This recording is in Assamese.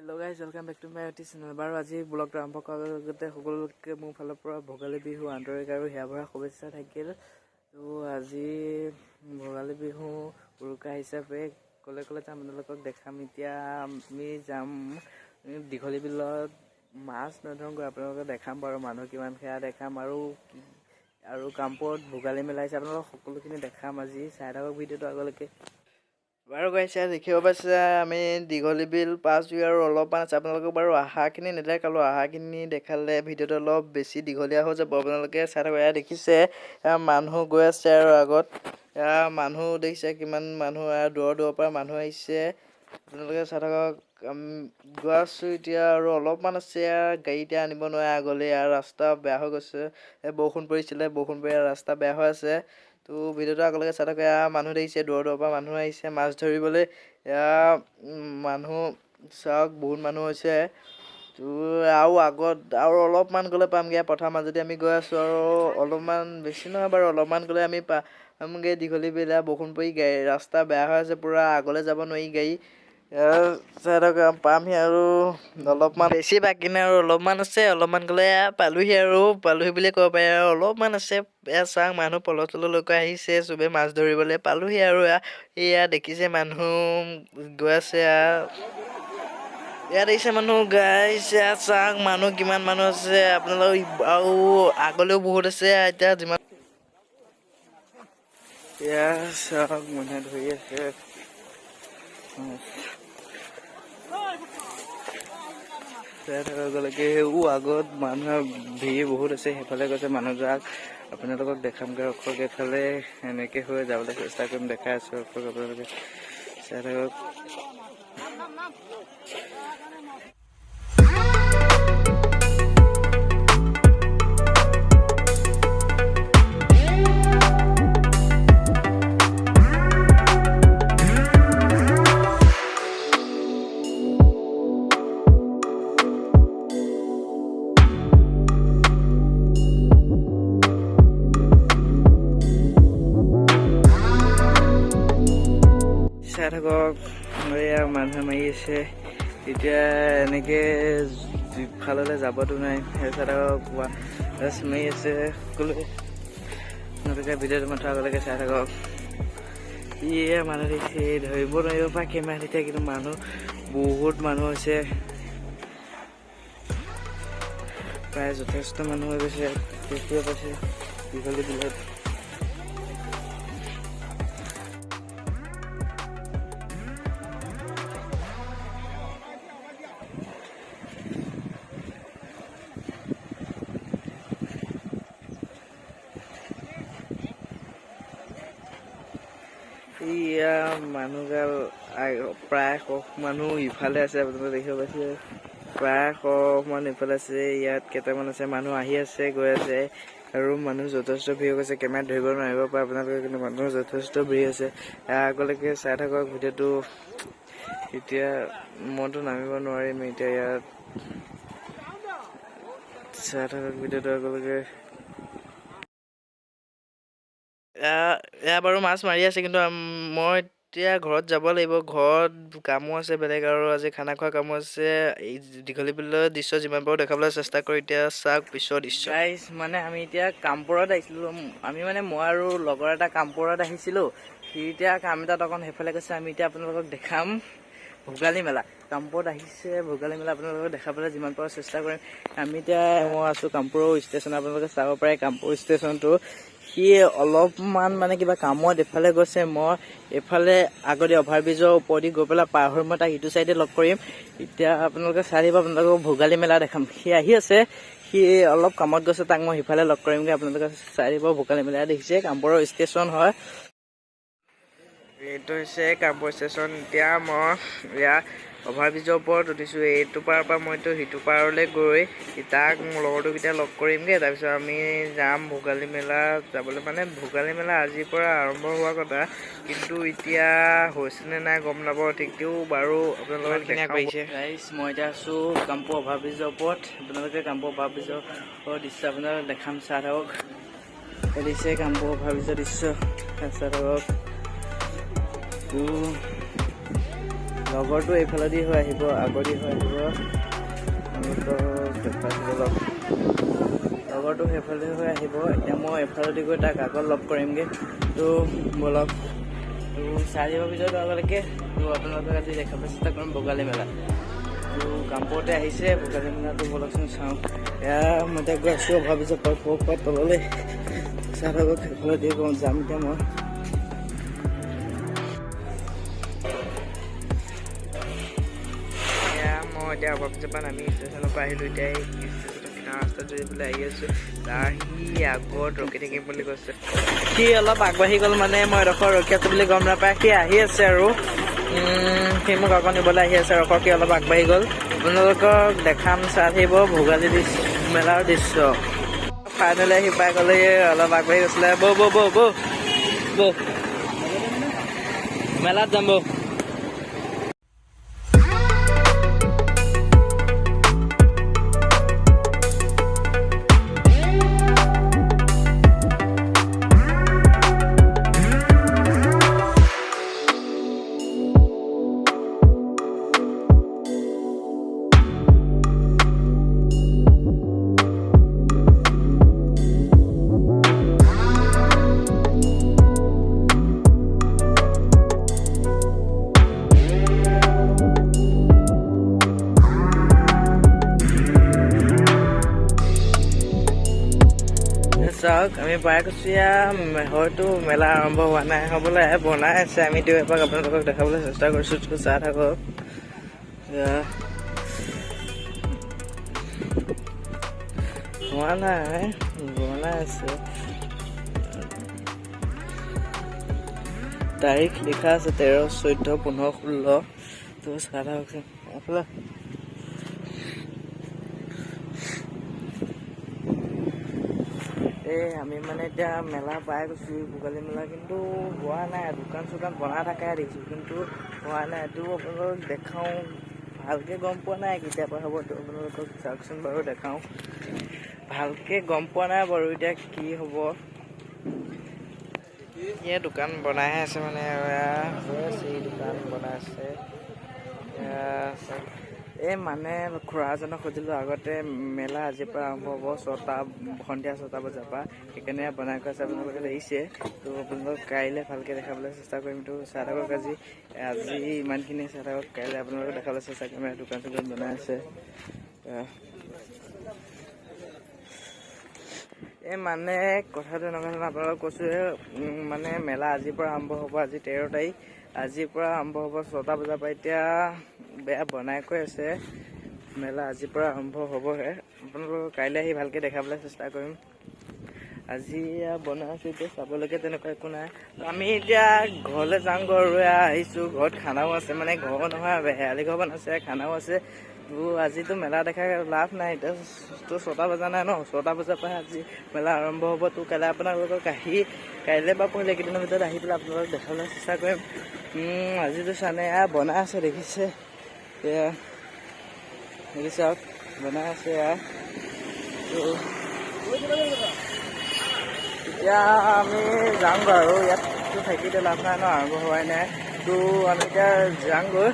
Hello guys, welcome back to my YouTube channel. বাৰু আজি ব্লগটো আৰম্ভ কৰাৰ আগতে সকলোকে মোৰ ফালৰ পৰা ভোগালী বিহু আন্তৰিক আৰু হিয়াভৰা শুভেচ্ছা থাকিল। তো আজি ভোগালী বিহু উৰুকা হিচাপে কলে যাম আপোনালোকক দেখাম। এতিয়া আমি যাম দীঘলী বিলত মাছ নধৰোঁগৈ, আপোনালোকক দেখাম বাৰু মানুহ কিমান সেয়া দেখাম আৰু কামপুৰত ভোগালী মেলা হৈছে আপোনালোকক সকলোখিনি দেখাম। আজি চাই থাকক ভিডিঅ'টো আগলৈকে। বাৰু গাইছে দেখিব পাইছে আমি দীঘলী বিল পাছ হৈ আৰু অলপমান আছে। আপোনালোকক বাৰু আহাখিনি নেদেখালোঁ, আহাখিনি দেখালে ভিডিঅ'টো অলপ বেছি দীঘলীয়া হৈ যাব। আপোনালোকে চাই থাকক। এয়া দেখিছে মানুহ গৈ আছে আৰু আগত মানুহ দেখিছে কিমান মানুহ দূৰৰ পৰা মানুহ আহিছে। আপোনালোকে চাই থাকক। গৈ আছোঁ এতিয়া আৰু অলপমান আছে। গাড়ী এতিয়া আনিব নোৱাৰে আগলৈ, আৰু ৰাস্তা বেয়া হৈ গৈছে। বৰষুণ পৰিছিলে, বৰষুণ পৰি ৰাস্তা বেয়া হৈ আছে। তো ভিডিঅ'টো আগলৈকে চাই থাকক। মানুহ দেখিছে দূৰৰ পৰা মানুহ আহিছে মাছ ধৰিবলৈ। মানুহ চাওক বহুত মানুহ হৈছে। তো আৰু আগত আৰু অলপমান গ'লে পামগৈ। পথাৰ মাজতে আমি গৈ আছোঁ আৰু অলপমান বেছি নহয় বাৰু, অলপমান গ'লে আমি পামগৈ দীঘলী বিল। বৰষুণ পৰি ৰাস্তা বেয়া হৈ আছে পূৰা, আগলৈ যাব নোৱাৰি গাড়ী। চাই থাকক পামহি আৰু অলপমান বেছি বাকী নাই আৰু অলপমান আছে। অলপমান গ'লে পালোহি বুলিয়ে ক'ব পাৰি। আৰু অলপমান আছে। চাওক মানুহ পলহ তললৈকে আহিছে চবেই মাছ ধৰিবলৈ। পালোহি আৰু এয়া দেখিছে মানুহ গৈ আছে। ইয়াত দেখিছে মানুহ গাইছে। চাওক মানুহ কিমান মানুহ আছে আপোনালোক, আৰু আগলৈও বহুত আছে। এতিয়া যিমান চাওক মানুহে ধৰি আছে। আগত মানুহৰ ভিৰ বহুত আছে। সেইফালে গৈছে মানুহ যাক আপোনালোকক দেখামগৈ। ৰখক এইফালে এনেকৈ হৈ যাবলৈ চেষ্টা কৰিম, দেখাই আছোঁ। ৰখক আপোনালোকে চাই থাকক। চাই থাকক এয়া মানুহে মাৰি আছে। এতিয়া এনেকৈ ইফাললৈ যাবতো নাই। চাই থাকক মাৰি আছে সকলোৱে। আপোনালোকে ভিডিঅ'টো মাথা আগলৈকে চাই থাকক। মানুহ দেখিছে, ধৰিব নোৱাৰিব পৰা কেমেৰা তেতিয়া, কিন্তু মানুহ বহুত মানুহ হৈছে। প্ৰায় যথেষ্ট মানুহ হৈ গৈছে। দেখিব পাইছে দীঘলী বিলত। মানুহগাল প্ৰায় 100 মানুহ ইফালে আছে। আপোনালোকে দেখিব পাইছে প্ৰায় 100 মানুহ ইফালে আছে। ইয়াত কেইটামান আছে মানুহ আহি আছে গৈ আছে, আৰু মানুহ যথেষ্ট ভিৰ গৈছে। কেমেৰাত ধৰিব নোৱাৰিব পাৰে আপোনালোকে, কিন্তু মানুহ যথেষ্ট ভিৰ আছে। আগলৈকে চাই থাকক ভিডিঅ'টো। এতিয়া মইতো নামিব নোৱাৰিম এতিয়া। ইয়াত চাই থাকক ভিডিঅ'টো আগলৈকে। বাৰু মাছ মাৰি আছে, কিন্তু মই এতিয়া ঘৰত যাব লাগিব। ঘৰত কামো আছে বেলেগ, আৰু আজি খানা খোৱা কামো আছে। এই দীঘলী বিলৰ দৃশ্য যিমান পাৰোঁ দেখাবলৈ চেষ্টা কৰোঁ। এতিয়া চাওক পিছৰ দৃশ্য। মানে আমি এতিয়া কামপুৰত আহিছিলোঁ। মই আৰু লগৰ এটা কামপুৰত আহিছিলোঁ। সি এতিয়া কাম এটাত অকণ সেইফালে গৈছে। আমি এতিয়া আপোনালোকক দেখাম ভোগালী মেলা। কামপুৰত আহিছে ভোগালী মেলা আপোনালোকক দেখাবলৈ যিমান পাৰোঁ চেষ্টা কৰিম। মই আছোঁ কামপুৰৰ ষ্টেচন। আপোনালোকে চাব পাৰে কামপুৰ ষ্টেচনটো। সি অলপমান মানে কিবা কামত এফালে গৈছে। মই এইফালে আগতে অভাৰব্ৰিজৰ ওপৰেদি গৈ পেলাই পাৰ হৈ মই তাক ইটো চাইডে লগ কৰিম। এতিয়া আপোনালোকে চাই দিব, আপোনালোকক ভোগালী মেলা দেখাম। সি আহি আছে, সি অলপ কামত গৈছে, তাক মই সিফালে লগ কৰিমগৈ। আপোনালোকে চাই দিব ভোগালী মেলা। দেখিছে কামপুৰৰ ষ্টেচন হয়, এইটো হৈছে কামপুৰ ষ্টেচন। এতিয়া মই অভাৰব্ৰিজৰ ওপৰত উঠিছোঁ। এইটো পাৰৰ পৰা মইতো সিটো পাৰলৈ গৈ তাক মোৰ লগৰটোকেইটা লগ কৰিমগৈ। তাৰপিছত আমি যাম ভোগালী মেলা যাবলৈ। মানে ভোগালী মেলা আজিৰ পৰা আৰম্ভ হোৱা কথা, কিন্তু এতিয়া হৈছেনে নাই গম নাপাওঁ ঠিক। তেও বাৰু আপোনালোকক দেখাইছে। মই এতিয়া আছোঁ কামপুৰ অভাৰব্ৰিজৰ ওপৰত। আপোনালোকে কামপুৰ অভাৰব্ৰিজৰ দৃশ্য আপোনালোকক দেখাম। চাই থাকক। দিছে কামপুৰ অভাৰব্ৰিজৰ দৃশ্য চাই থাকক। লগৰটো এইফালেদি হৈ আহিব, আগদি হৈ আহিব। লগৰটো সেইফালে হৈ আহিব। এতিয়া মই এইফালেদি গৈ তাক আগত লগ কৰিমগৈ। তো বলক, তো 4 ভিতৰত আগলৈকে তো আপোনালোকক আজি দেখাব চেষ্টা কৰিম ভোগালী মেলা। তো কামপুৰতে আহিছে ভোগালী মেলাটো, বলকচোন চাওঁ। এয়া মই এতিয়া গৈ আছোঁ ভাবিছোঁ পৰা তললৈ। চাহ আগত সেইফালেদি যাম এতিয়া মই। এতিয়া অভাৱজোপা নামি ষ্টেচনৰ পৰা আহিলোঁ। এতিয়া ৰাস্তাত ধৰি পেলাই আহি আছোঁ। তাৰ সি আগত ৰখি থাকিম বুলি কৈছে। সি অলপ আগবাঢ়ি গ'ল, মানে মই এডোখৰ ৰখি আছোঁ বুলি গম নাপায়। সি আহি আছে আৰু সি মোক আকৌ নিবলৈ আহি আছে। ৰখক, সি অলপ আগবাঢ়ি গ'ল। আপোনালোকক দেখাম, চাই থাকিব ভোগালী মেলাৰ দৃশ্য। ফাইনেলি আহি পাই গ'লে, অলপ আগবাঢ়ি গৈছিলে। বৌ মেলাত যাম বৌ। চাওক, আমি পাই গৈছোঁ। হয়তো মেলা আৰম্ভ হোৱা নাই হ'বলৈ, বনাই আছে। আমি দিওঁ এপাক আপোনালোকক দেখাবলৈ চেষ্টা কৰিছোঁ। চাই থাকক, হোৱা নাই, বনাই আছে। তাৰিখ লিখা আছে 13, 14, 15, 16। তো চাই থাককচোন এইফালে। আমি মানে এতিয়া মেলা পাই গৈছোঁ, ভোগালী মেলা, কিন্তু হোৱা নাই। দোকান চোকান বনাই থাকে দেখিছোঁ, কিন্তু হোৱা নাই। এইটো আপোনালোকক দেখাওঁ, ভালকৈ গম পোৱা নাই কেতিয়াৰ পৰা হ'ব। তো আপোনালোকক চাওকচোন বাৰু, দেখাওঁ। ভালকৈ গম পোৱা নাই বাৰু এতিয়া কি হ'ব। দোকান বনাই আছে, মানে হৈ আছে। দোকান বনাই আছে। মানে খুৰাজনক সুধিলোঁ, আগতে মেলা আজিৰ পৰা আৰম্ভ হ'ব সন্ধিয়া 6টা বজাৰ পৰা। সেইকাৰণে বনাই কৰি আছে, আপোনালোকে দেখিছে। তো আপোনালোকক কাইলৈ ভালকৈ দেখাবলৈ চেষ্টা কৰিম। তো চাই থাকক, আজি ইমানখিনি চাই থাকক। কাইলৈ আপোনালোকক দেখাবলৈ চেষ্টা কৰিম। দোকান চোকান বনাই আছে। মানে কথাটো এনেকুৱা ধৰণৰ, আপোনালোকক কৈছোঁ, মানে মেলা আজিৰ পৰা আৰম্ভ হ'ব। আজি 13 তাৰিখ। আজিৰ পৰা আৰম্ভ হ'ব 6টা বজাৰ পৰা। এতিয়া বেয়া বনাই কৈ আছে। মেলা আজিৰ পৰা আৰম্ভ হ'বহে। আপোনালোকক কাইলৈ আহি ভালকৈ দেখাবলৈ চেষ্টা কৰিম। আজি বনাই আছোঁ। এতিয়া চাবলগীয়া তেনেকুৱা একো নাই। আমি এতিয়া ঘৰলৈ যাওঁগৈ আৰু আহিছোঁ। ঘৰত খানাও আছে, মানে ঘৰ নহয়, হেৰালি ঘৰ বনাইছে, খানাও আছে। তো আজিতো মেলা দেখা লাভ নাই। এতিয়া তো 6টা বজা নাই ন, 6টা বজাৰ পৰা আজি মেলা আৰম্ভ হ'ব। তো কাইলৈ আপোনালোকক কাইলৈ বা পৰহিলৈ কেইদিনৰ ভিতৰত আহি পেলাই আপোনালোকক দেখাবলৈ চেষ্টা কৰিম। আজিতো চানে বনাই আছে, দেখিছে। দেখিছে বনাই আছে। তো এতিয়া আমি যাওঁগৈ আৰু ইয়াততো থাকি লাভ নাই ন, আৰম্ভ হোৱাই নাই। তো আমি এতিয়া যাওঁগৈ।